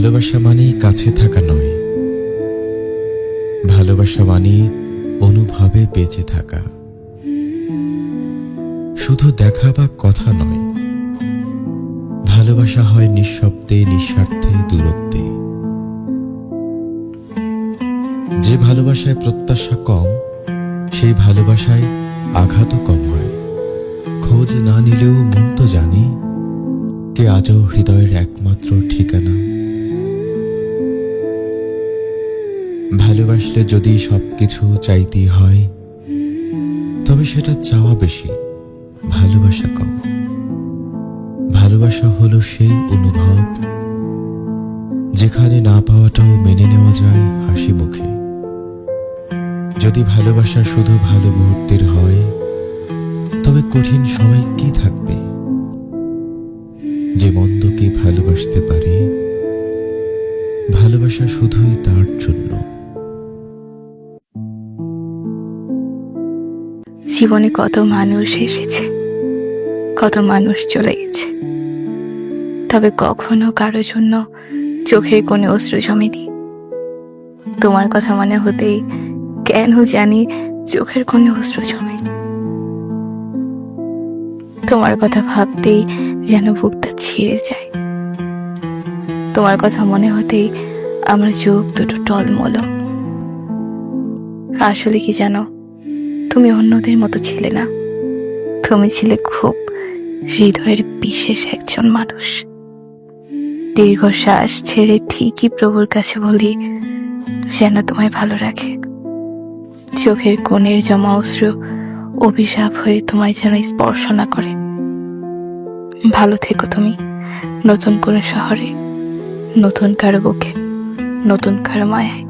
ভালোবাসা মানেই কাছে থাকা নয়, ভালোবাসা মানেই অনুভবে বেঁচে থাকা। শুধু দেখা বা কথা নয়, ভালোবাসা হয় নিঃশব্দে, নিঃস্বার্থে, দূরত্বে। যে ভালোবাসায় প্রত্যাশা কম, সেই ভালোবাসায় আঘাতও কম হয়। খোঁজ না নিলেও মন তো জানি কে আজও হৃদয়ের একমাত্র ঠিকানা। ভালোবাসলে যদি সবকিছু চাইতেই হয়, তবে সেটা চাওয়া বেশি, ভালোবাসা কম। ভালোবাসা হলো সেই অনুভব যেখানে না পাওয়াটাও মেনে নেওয়া যায় হাসি মুখে। যদি ভালোবাসা শুধু ভালো মুহূর্তের হয়, তবে কঠিন সময় কি থাকবে? যে মন্দকে ভালোবাসতে পারে, ভালোবাসা শুধুই তার জন্য। জীবনে কত মানুষ এসেছে, কত মানুষ চলে গেছে, তবে কখনো কারোর জন্য চোখের কোণে অশ্রু জমেনি। তোমার কথা মনে হতেই কেন জানি চোখের কোণে অশ্রু জমে। তোমার কথা ভাবতেই যেন বুকটা ছিঁড়ে যায়। তোমার কথা মনে হতেই আমার চোখ দুটো টলমল। আসলে কি জানো, তুমি অন্যদের মতো ছিলে না। তুমি ছিলে খুব হৃদয়ের বিশেষ একজন মানুষ। দীর্ঘশ্বাস ছেড়ে ঠিকই প্রভুর কাছে বলি যেন তোমায় ভালো রাখে। চোখের কোণের জমা অশ্রু অভিশাপ হয়ে তোমায় যেন স্পর্শ না করে। ভালো থেকো তুমি, নতুন কোনো শহরে, নতুন কারো বুকে, নতুন কারো মায়ায়।